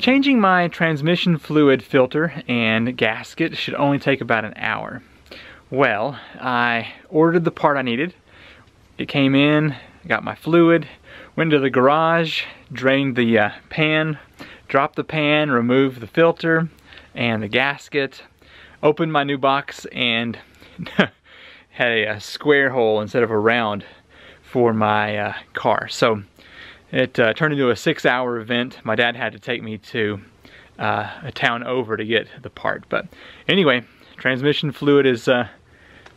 Changing my transmission fluid filter and gasket should only take about an hour. Well, I ordered the part I needed. It came in, got my fluid, went to the garage, drained the pan, dropped the pan, removed the filter and the gasket, opened my new box and had a square hole instead of a round for my car. So it turned into a 6-hour event. My dad had to take me to a town over to get the part. But anyway, transmission fluid is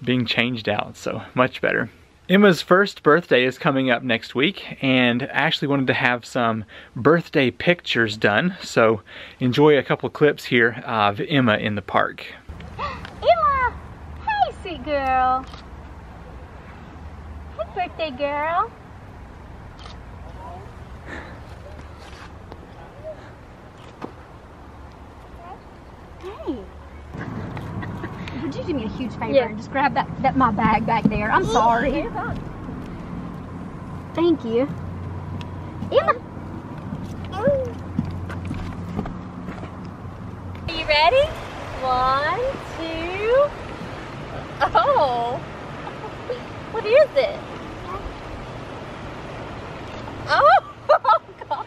being changed out, so much better. Emma's first birthday is coming up next week, and I actually wanted to have some birthday pictures done, so enjoy a couple clips here of Emma in the park. Emma! Hey, sweet girl. Hey, birthday girl. Hey. Would you do me a huge favor and just grab that my bag back there? I'm sorry. Thank you. Emma. Are you ready? 1, 2. Oh. What is it? Oh, oh gosh.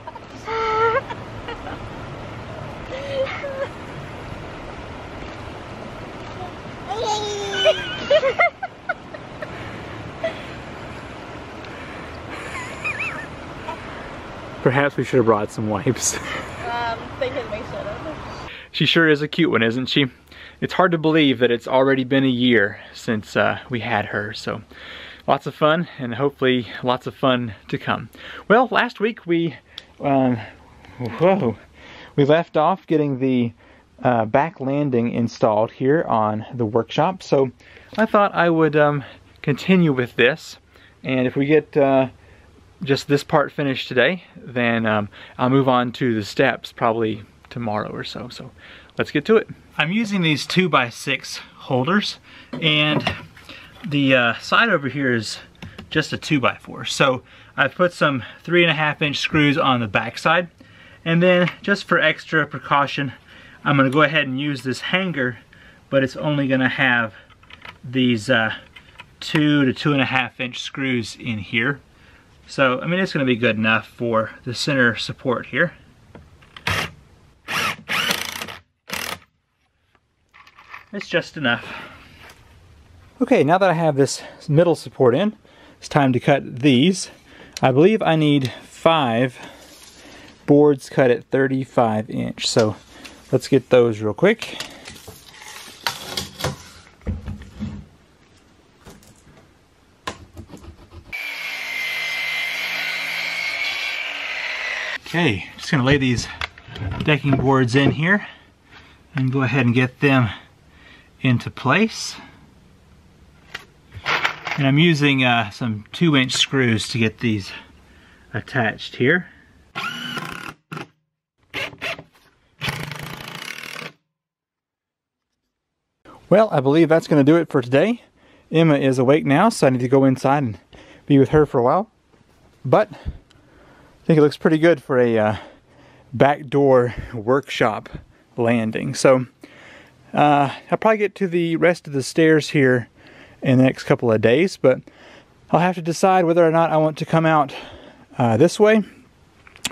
Perhaps we should have brought some wipes. Thinking we should have. She sure is a cute one, isn't she? It's hard to believe that it's already been a year since we had her, so lots of fun and hopefully lots of fun to come. Well, last week we left off getting the back landing installed here on the workshop, so I thought I would continue with this, and if we get just this part finished today, then I'll move on to the steps probably tomorrow or so. So let's get to it. I'm using these 2x6 holders, and the side over here is just a 2x4. So I've put some 3.5-inch screws on the back side, and then just for extra precaution, I'm going to go ahead and use this hanger, but it's only going to have these 2 to 2.5-inch screws in here. So, I mean, it's going to be good enough for the center support here. It's just enough. Okay, now that I have this middle support in, it's time to cut these. I believe I need 5 boards cut at 35-inch. So, let's get those real quick. Okay, just gonna lay these decking boards in here and go ahead and get them into place. And I'm using some 2-inch screws to get these attached here. Well, I believe that's gonna do it for today. Emma is awake now, so I need to go inside and be with her for a while. But I think it looks pretty good for a backdoor workshop landing. So I'll probably get to the rest of the stairs here in the next couple of days, but I'll have to decide whether or not I want to come out this way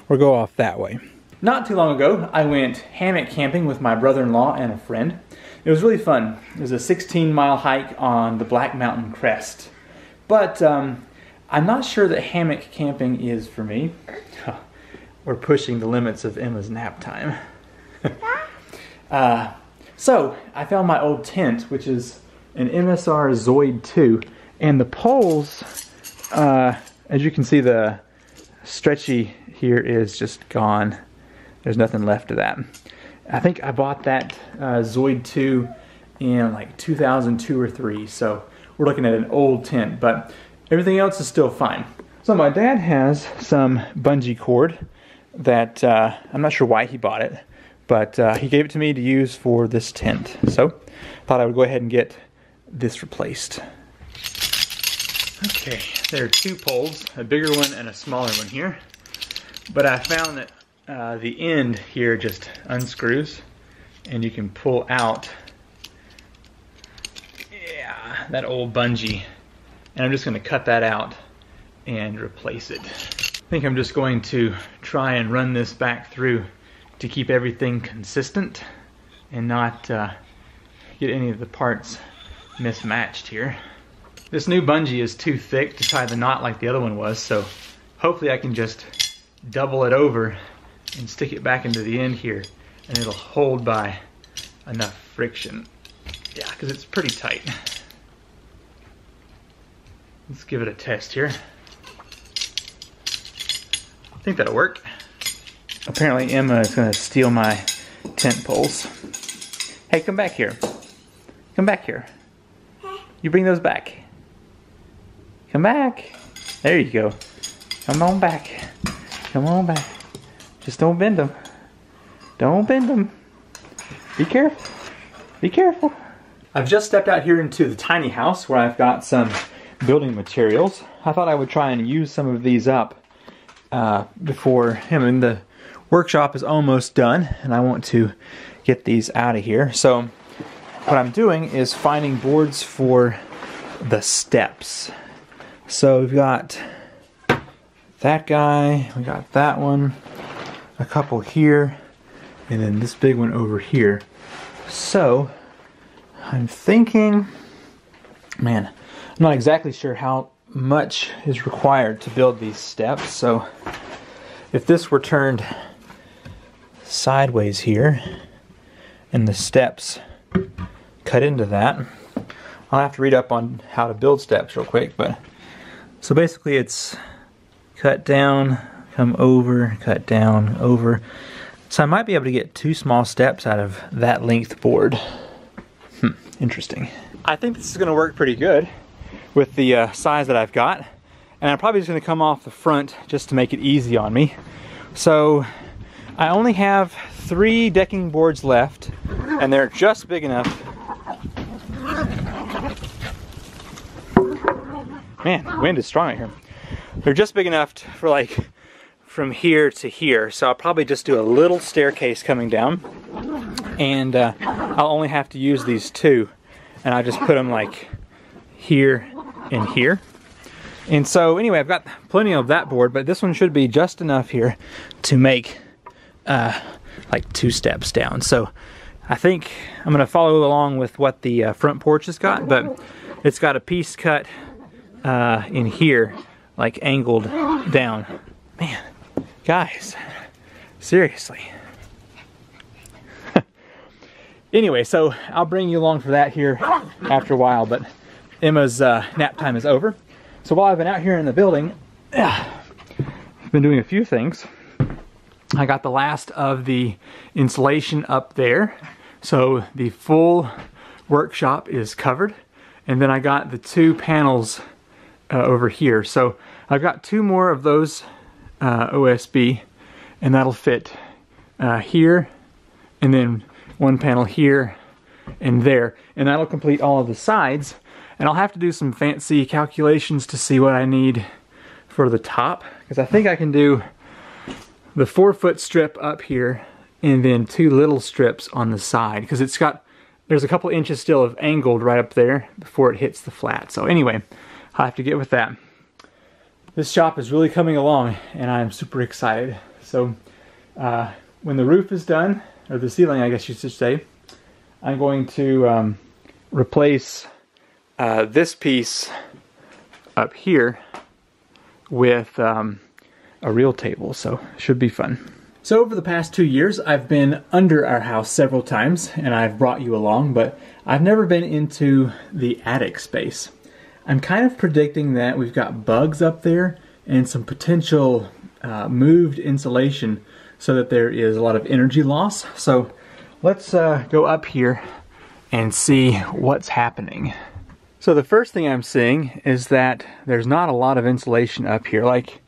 or go off that way. Not too long ago, I went hammock camping with my brother-in-law and a friend. It was really fun. It was a 16-mile hike on the Black Mountain crest. But I'm not sure that hammock camping is for me. We're pushing the limits of Emma's nap time. So I found my old tent, which is an MSR Zoid 2, and the poles, as you can see, the stretchy here is just gone. There's nothing left of that. I think I bought that Zoid 2 in like 2002 or 3, so we're looking at an old tent, but everything else is still fine. So my dad has some bungee cord that I'm not sure why he bought it, but he gave it to me to use for this tent. So I thought I would go ahead and get this replaced. Okay, there are 2 poles, a bigger one and a smaller one here. But I found that The end here just unscrews and you can pull out, yeah, that old bungee. And I'm just going to cut that out and replace it. I think I'm just going to try and run this back through to keep everything consistent and not get any of the parts mismatched here. This new bungee is too thick to tie the knot like the other one was, so hopefully I can just double it over and stick it back into the end here, and it'll hold by enough friction. Yeah, because it's pretty tight. Let's give it a test here. I think that'll work. Apparently Emma is going to steal my tent poles. Hey, come back here. Come back here. You bring those back. Come back. There you go. Come on back. Come on back. Just don't bend them. Don't bend them. Be careful. Be careful. I've just stepped out here into the tiny house where I've got some building materials. I thought I would try and use some of these up before the workshop is almost done and I want to get these out of here. So what I'm doing is finding boards for the steps. So we've got that guy, we got that one, a couple here, and then this big one over here. So I'm thinking, man, I'm not exactly sure how much is required to build these steps. So if this were turned sideways here and the steps cut into that, I'll have to read up on how to build steps real quick, but so basically it's cut down, come over, cut down, over. So I might be able to get 2 small steps out of that length board. Interesting. I think this is going to work pretty good with the size that I've got, and I'm probably just going to come off the front just to make it easy on me. So I only have 3 decking boards left, and they're just big enough. Man, the wind is strong out here. They're just big enough for like from here to here, so I'll probably just do a little staircase coming down, and I'll only have to use these 2, and I just put them like here and here. And so anyway, I've got plenty of that board, but this one should be just enough here to make like 2 steps down. So I think I'm gonna follow along with what the front porch has got, but it's got a piece cut in here, like angled down. Man, guys, seriously. Anyway, so I'll bring you along for that here after a while, but Emma's nap time is over. So while I've been out here in the building, I've been doing a few things. I got the last of the insulation up there, so the full workshop is covered, and then I got the 2 panels over here. So I've got 2 more of those OSB, and that'll fit here, and then 1 panel here and there, and that'll complete all of the sides. And I'll have to do some fancy calculations to see what I need for the top, because I think I can do the 4-foot strip up here and then 2 little strips on the side, because there's a couple inches still of angled right up there before it hits the flat. So anyway, I'll have to get with that. This shop is really coming along and I'm super excited. So when the roof is done, or the ceiling I guess you should say, I'm going to replace this piece up here with a real table, so it should be fun. So over the past 2 years I've been under our house several times and I've brought you along, but I've never been into the attic space. I'm kind of predicting that we've got bugs up there and some potential moved insulation so that there is a lot of energy loss. So let's go up here and see what's happening. So the first thing I'm seeing is that there's not a lot of insulation up here. Like,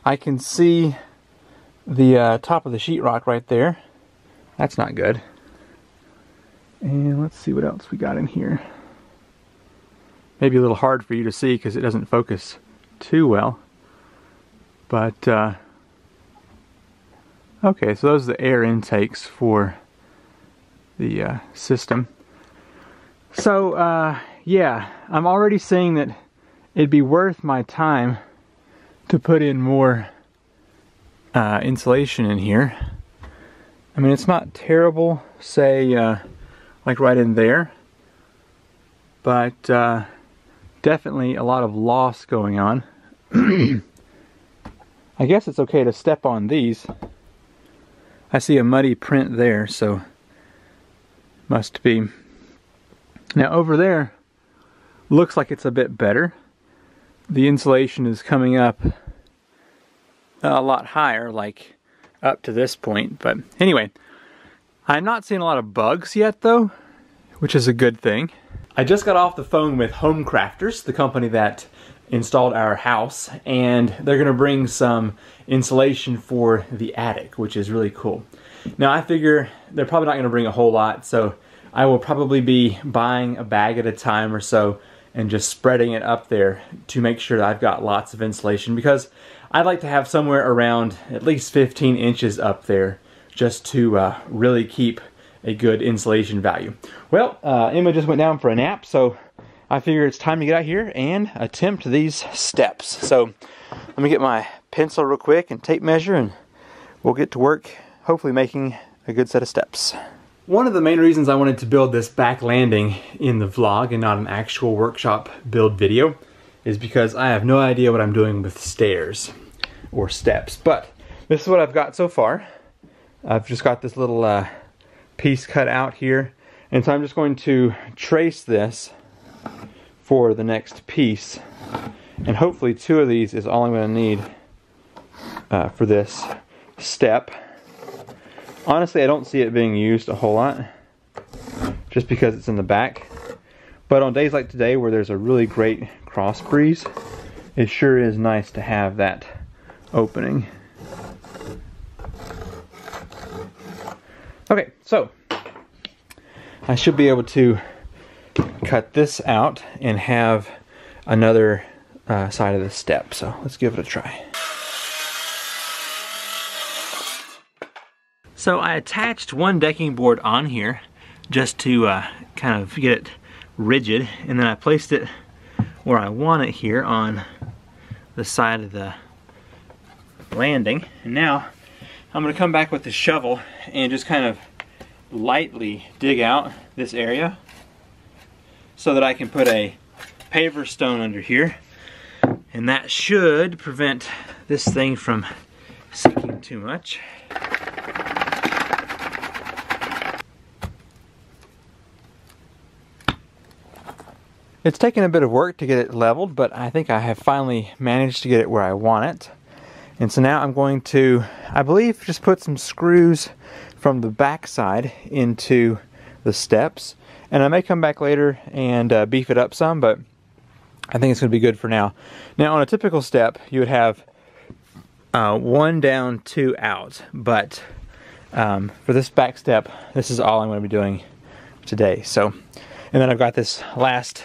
I can see the top of the sheetrock right there. That's not good. And let's see what else we got in here. Maybe a little hard for you to see because it doesn't focus too well. But Okay, so those are the air intakes for the system. So yeah, I'm already seeing that it'd be worth my time to put in more insulation in here. I mean, it's not terrible, say like right in there, but definitely a lot of loss going on. I guess it's okay to step on these. I see a muddy print there, so must be. Now over there, looks like it's a bit better. The insulation is coming up a lot higher, like up to this point. But anyway, I'm not seeing a lot of bugs yet though, which is a good thing. I just got off the phone with Home Crafters, the company that installed our house, and they're gonna bring some insulation for the attic, which is really cool. Now I figure they're probably not gonna bring a whole lot, so I will probably be buying a bag at a time or so and just spreading it up there to make sure that I've got lots of insulation, because I'd like to have somewhere around at least 15 inches up there just to really keep a good insulation value. Well, Emma just went down for a nap, so I figure it's time to get out here and attempt these steps. So let me get my pencil real quick and tape measure, and we'll get to work hopefully making a good set of steps. One of the main reasons I wanted to build this back landing in the vlog and not an actual workshop build video is because I have no idea what I'm doing with stairs or steps. But this is what I've got so far. I've just got this little piece cut out here, and so I'm just going to trace this for the next piece, and hopefully 2 of these is all I'm going to need for this step. Honestly, I don't see it being used a whole lot just because it's in the back, but on days like today where there's a really great cross breeze, it sure is nice to have that opening. Okay, so I should be able to cut this out and have another side of the step, so let's give it a try. So I attached one decking board on here just to kind of get it rigid, and then I placed it where I want it here on the side of the landing. And now I'm going to come back with the shovel and just kind of lightly dig out this area so that I can put a paver stone under here, and that should prevent this thing from sinking too much. It's taken a bit of work to get it leveled, but I think I have finally managed to get it where I want it. And so now I'm going to, I believe, just put some screws from the back side into the steps. And I may come back later and beef it up some, but I think it's going to be good for now. Now on a typical step, you would have 1 down, 2 out. But for this back step, this is all I'm going to be doing today. So, and then I've got this last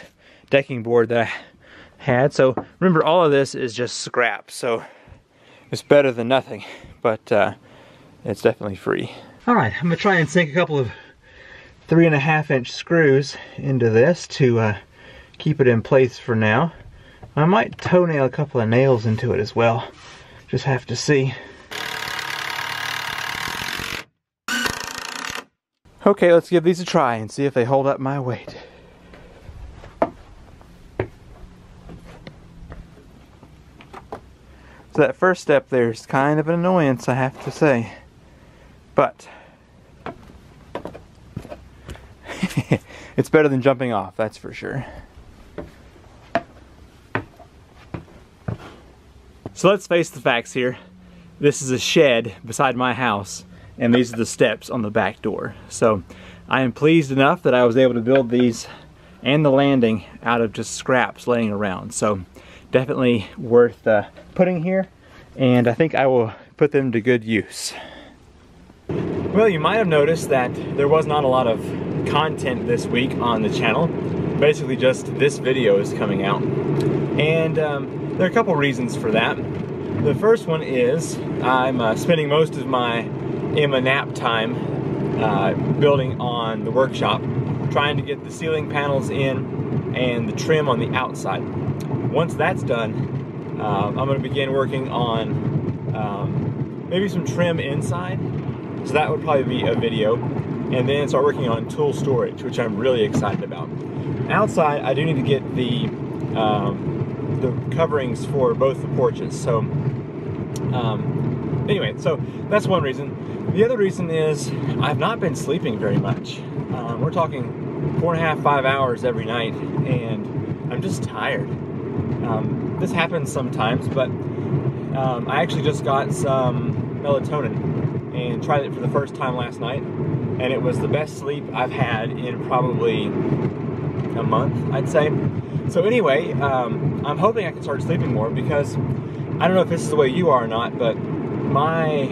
decking board that I had. So remember, all of this is just scrap, so it's better than nothing, but it's definitely free. Alright, I'm gonna try and sink a couple of 3.5 inch screws into this to keep it in place for now. I might toenail a couple of nails into it as well. Just have to see. Okay, let's give these a try and see if they hold up my weight. So that first step there is kind of an annoyance, I have to say. But it's better than jumping off, that's for sure. So let's face the facts here. This is a shed beside my house, and these are the steps on the back door. So I am pleased enough that I was able to build these and the landing out of just scraps laying around. So definitely worth putting here, and I think I will put them to good use. Well, you might have noticed that there was not a lot of content this week on the channel. Basically just this video is coming out, and there are a couple reasons for that. The first one is I'm spending most of my Emma nap time building on the workshop, trying to get the ceiling panels in and the trim on the outside. Once that's done, I'm going to begin working on maybe some trim inside, so that would probably be a video, and then start working on tool storage, which I'm really excited about. Outside, I do need to get the coverings for both the porches. So anyway, so that's one reason. The other reason is I've not been sleeping very much. We're talking 4.5, 5 hours every night, and I'm just tired. This happens sometimes, but I actually just got some melatonin and tried it for the first time last night, and it was the best sleep I've had in probably a month, I'd say. So anyway, I'm hoping I can start sleeping more, because I don't know if this is the way you are or not, but my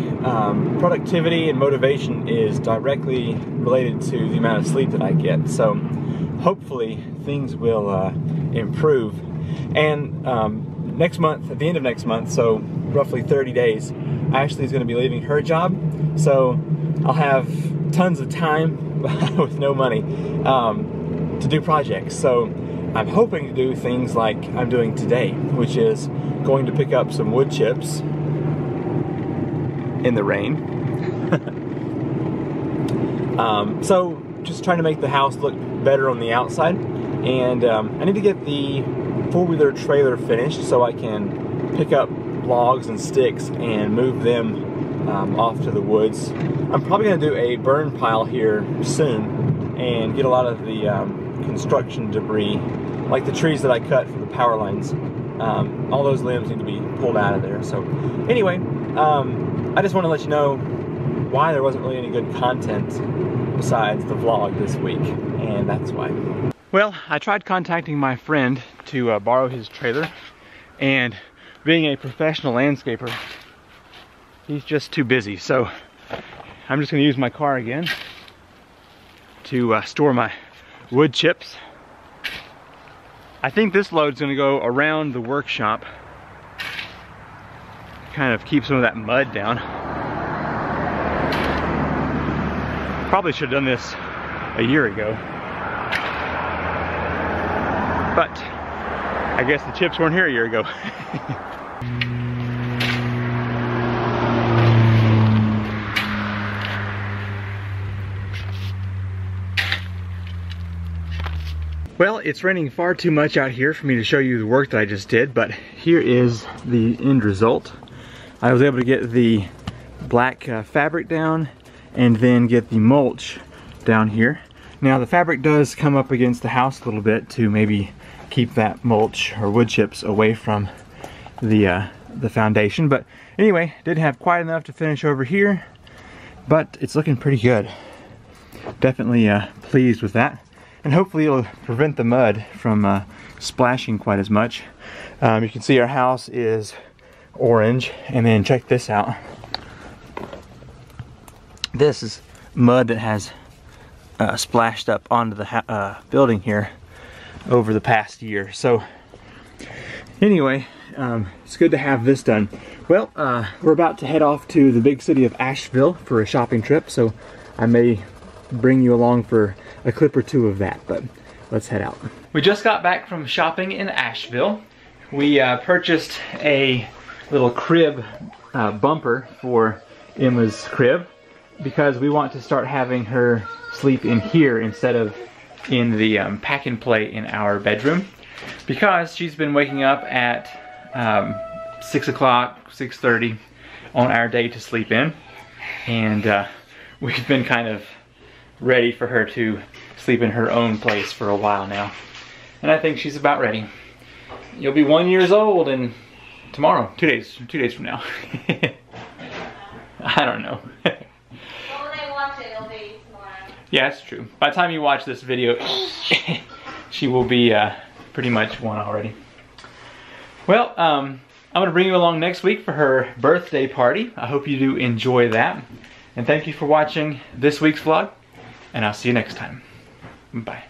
productivity and motivation is directly related to the amount of sleep that I get. So hopefully things will improve. And next month, at the end of next month, so roughly 30 days, Ashley is going to be leaving her job. So I'll have tons of time with no money to do projects. So I'm hoping to do things like I'm doing today, which is going to pick up some wood chips in the rain. So just trying to make the house look better on the outside. And I need to get the four-wheeler trailer finished so I can pick up logs and sticks and move them off to the woods. I'm probably going to do a burn pile here soon and get a lot of the construction debris, like the trees that I cut for the power lines. All those limbs need to be pulled out of there. So anyway, I just want to let you know why there wasn't really any good content besides the vlog this week, and that's why. Well, I tried contacting my friend to borrow his trailer, and being a professional landscaper, he's just too busy. So I'm just going to use my car again to store my wood chips. I think this load's going to go around the workshop, kind of keep some of that mud down. Probably should have done this a year ago, but I guess the chips weren't here a year ago. Well, it's raining far too much out here for me to show you the work that I just did, but here is the end result. I was able to get the black fabric down and then get the mulch down here. Now the fabric does come up against the house a little bit to maybe keep that mulch or wood chips away from the foundation, but anyway, didn't have quite enough to finish over here, but it's looking pretty good. Definitely pleased with that. And hopefully it'll prevent the mud from splashing quite as much. You can see our house is orange, and then check this out. This is mud that has splashed up onto the building here over the past year. So anyway, it's good to have this done. Well, we're about to head off to the big city of Asheville for a shopping trip, so I may bring you along for a clip or two of that, but let's head out. We just got back from shopping in Asheville. We purchased a little crib bumper for Emma's crib because we want to start having her sleep in here instead of in the pack and play in our bedroom, because she's been waking up at 6 o'clock, 6:30 on our day to sleep in, and we've been kind of ready for her to sleep in her own place for a while now, and I think she's about ready. You'll be 1 year old in tomorrow, 2 days from now. I don't know. Well, when they watch it, it'll be tomorrow. Yeah, that's true. By the time you watch this video, she will be pretty much one already. Well, I'm gonna bring you along next week for her birthday party. I hope you do enjoy that. And thank you for watching this week's vlog, and I'll see you next time. Bye.